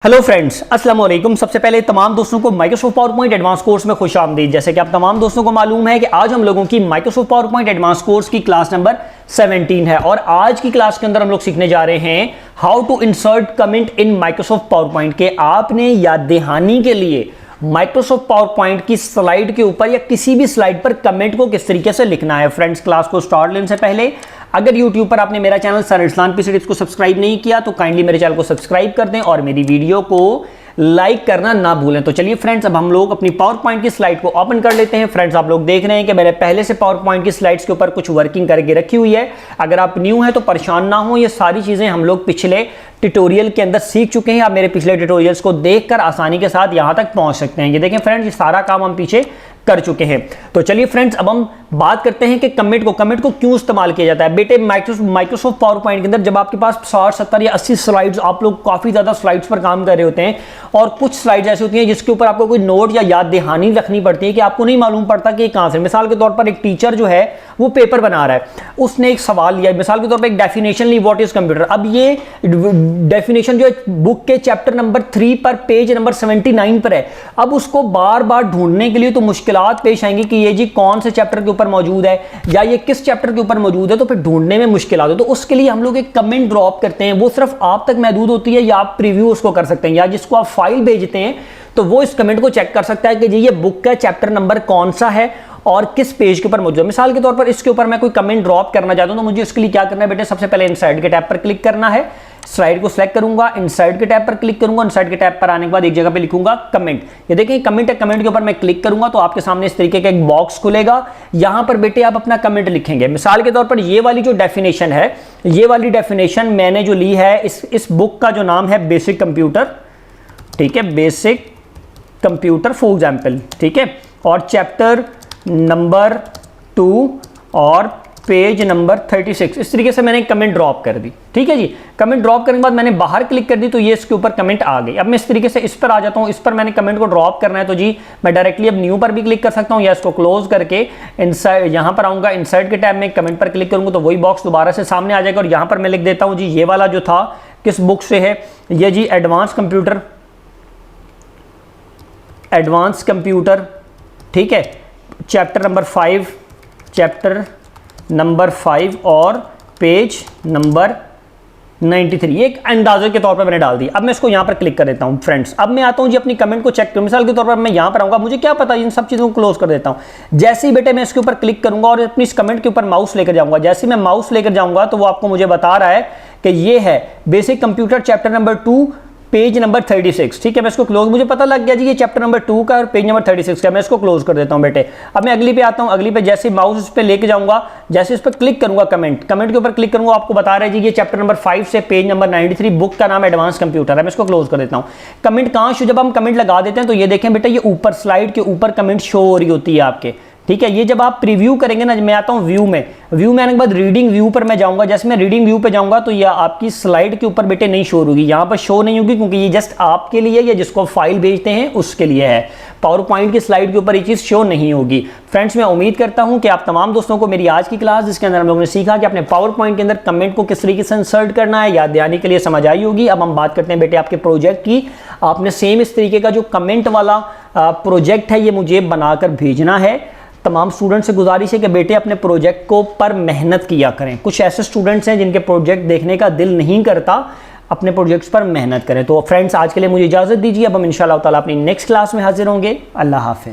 Hello friends, अस्सलाम वालेकुम। सबसे पहले तमाम दोस्तों को Microsoft power point advance course में खुश आमदीद। जैसे कि आप तमाम दोस्तों को मालूम है कि आज हम लोगों की Microsoft power point advance course की क्लास नंबर 17 है और आज की क्लास के अंदर हम लोग सीखने जा रहे हैं how to insert comment in Microsoft PowerPoint के आपने याद दहानी के लिए माइक्रोसॉफ्ट पावर पॉइंट की स्लाइड के ऊपर या किसी भी स्लाइड पर कमेंट को किस तरीके से लिखना है। फ्रेंड्स, क्लास को स्टार्ट लेने से पहले अगर YouTube पर आपने मेरा चैनल सर इरसलान पीसी टिप्स को सब्सक्राइब नहीं किया तो काइंडली मेरे चैनल को सब्सक्राइब कर दें और मेरी वीडियो को लाइक करना ना भूलें। तो चलिए फ्रेंड्स, अब हम लोग अपनी पावर पॉइंट की स्लाइड को ओपन कर लेते हैं। फ्रेंड्स, आप लोग देख रहे हैं कि मैंने पहले से पावर पॉइंट की स्लाइड्स के ऊपर कुछ वर्किंग करके रखी हुई है। अगर आप न्यू हैं तो परेशान ना हो, ये सारी चीजें हम लोग पिछले ट्यूटोरियल के अंदर सीख चुके हैं। आप मेरे पिछले ट्यूटोरियल्स को देखकर आसानी के साथ यहां तक पहुंच सकते हैं। ये देखें फ्रेंड्स, ये सारा काम हम पीछे कर चुके हैं। तो चलिए फ्रेंड्स, अब हम बात करते हैं कि कमेंट को क्यों इस्तेमाल किया जाता है। बेटे, माइक्रोसॉफ्ट पावर पॉइंट के अंदर जब आपके पास 60, 70 या 80 स्लाइड्स, आप लोग काफी ज्यादा स्लाइड्स पर काम कर रहे होते हैं और कुछ स्लाइड्स ऐसी होती हैं जिसके ऊपर आपको कोई नोट या याद दहानी रखनी पड़ती है कि आपको नहीं मालूम पड़ता कि कहां से। मिसाल के तौर पर एक टीचर जो है वो पेपर बना रहा है, उसने एक सवाल लिया, मिसाल के तौर पर एक डेफिनेशन ली, व्हाट इज कंप्यूटर। अब ये डेफिनेशन जो है बुक के चैप्टर नंबर 3 पर पेज नंबर 79 पर है। अब उसको बार बार ढूंढने के लिए तो मुश्किलात पेश आएंगी कि ये जी कौन से चैप्टर के ऊपर मौजूद है या ये किस चैप्टर के ऊपर मौजूद है, तो फिर ढूंढने में मुश्किलात हो। तो उसके लिए हम लोग एक कमेंट ड्रॉप करते हैं, वो सिर्फ आप तक महदूद होती है या आप प्रीव्यू उसको कर सकते हैं या जिसको आप फाइल भेजते हैं तो वो इस कमेंट को चेक कर सकता है कि जी ये बुक का चैप्टर नंबर कौन सा है और किस पेज के ऊपर मौजूद है। मिसाल के तौर पर इसके ऊपर मैं कोई कमेंट ड्रॉप करना चाहता हूं तो मुझे इसके लिए क्या करना है बेटे, सबसे पहले इनसाइड के टैब पर क्लिक करना है, स्लाइड को सिलेक्ट करूंगा, इनसाइड के टैब पर क्लिक करूंगा, इनसाइड के टैब पर आने के बाद एक जगह पे लिखूंगा कमेंट। ये देखिए कमेंट है, कमेंट के ऊपर मैं क्लिक करूंगा तो आपके सामने इस तरीके का एक बॉक्स खुलेगा। यहां पर बेटे आप अपना कमेंट लिखेंगे। मिसाल के तौर पर ये वाली जो डेफिनेशन है, ये वाली डेफिनेशन मैंने जो ली है, इस बुक का जो नाम है बेसिक कंप्यूटर, ठीक है, बेसिक कंप्यूटर फॉर एग्जाम्पल, ठीक है, और चैप्टर नंबर 2 और पेज नंबर 36, इस तरीके से मैंने कमेंट ड्रॉप कर दी। ठीक है जी, कमेंट ड्रॉप करने के बाद मैंने बाहर क्लिक कर दी तो ये इसके ऊपर कमेंट आ गई। अब मैं इस तरीके से इस पर आ जाता हूं, इस पर मैंने कमेंट को ड्रॉप करना है तो जी मैं डायरेक्टली अब न्यू पर भी क्लिक कर सकता हूं या इसको क्लोज करके इनसाइड यहां पर आऊंगा, इनसाइड के टैब में कमेंट पर क्लिक करूंगा तो वही बॉक्स दोबारा से सामने आ जाएगा और यहां पर मैं लिख देता हूं जी ये वाला जो था किस बुक से है, ये जी एडवांस कंप्यूटर, ठीक है, चैप्टर नंबर 5 और पेज नंबर 93, एक अंदाजे के तौर पर मैंने डाल दी। अब मैं इसको यहां पर क्लिक कर देता हूं। फ्रेंड्स, अब मैं आता हूं जी अपनी कमेंट को चेक करूं। मिसाल के तौर पर मैं यहां पर आऊंगा, मुझे क्या पता, इन सब चीजों को क्लोज कर देता हूं। जैसे ही बेटे मैं इसके ऊपर क्लिक करूंगा और अपनी इस कमेंट के ऊपर माउस लेकर जाऊंगा, जैसे मैं माउस लेकर जाऊंगा तो वो आपको मुझे बता रहा है कि ये है basic computer chapter number 2 page number 36, ठीक है। मैं इसको क्लोज, मुझे पता लग गया जी ये चैप्टर नंबर 2 का और पेज नंबर 36 का, मैं इसको क्लोज कर देता हूं बेटे। अब मैं अगली पे आता हूं, अगली पे जैसे माउस इस पे लेके जाऊंगा, जैसे इस पे क्लिक करूंगा कमेंट के ऊपर क्लिक करूंगा, आपको बता रहा है जी ये चैप्टर नंबर 5 से पेज नंबर 93, बुक का नाम एडवांस कंप्यूटर है। मैं इसको क्लोज कर देता हूं। कमेंट कहां शो, जब हम कमेंट लगा देते हैं तो ये देखें बेटा, ये ऊपर स्लाइड के ऊपर कमेंट शो हो रही होती है आपके, ठीक है। ये जब आप प्रीव्यू करेंगे ना, मैं आता हूं व्यू में आने के बाद रीडिंग व्यू पर मैं जाऊंगा, जैसे मैं रीडिंग व्यू पे जाऊंगा तो ये आपकी स्लाइड के ऊपर बेटे नहीं शो होगी, यहां पर शो नहीं होगी क्योंकि ये जस्ट आपके लिए या जिसको फाइल भेजते हैं उसके लिए है। पावर पॉइंट की स्लाइड के ऊपर ये चीज शो नहीं होगी। फ्रेंड्स, मैं उम्मीद करता हूं कि आप तमाम दोस्तों को मेरी आज की क्लास, जिसके अंदर हम लोगों ने सीखा कि अपने पावर पॉइंट के अंदर कमेंट को किस तरीके से इंसर्ट करना है, याद दहानी के लिए समझ आई होगी। अब हम बात करते हैं बेटे आपके प्रोजेक्ट की। आपने सेम इस तरीके का जो कमेंट वाला प्रोजेक्ट है ये मुझे बनाकर भेजना है। तमाम स्टूडेंट से गुजारिश है कि बेटे अपने प्रोजेक्ट को पर मेहनत किया करें। कुछ ऐसे स्टूडेंट्स हैं जिनके प्रोजेक्ट देखने का दिल नहीं करता, अपने प्रोजेक्ट्स पर मेहनत करें। तो फ्रेंड्स, आज के लिए मुझे इजाज़त दीजिए। अब हम इंशाअल्लाह ताला अपनी नेक्स्ट क्लास में हाजिर होंगे। अल्लाह हाफ़िज़।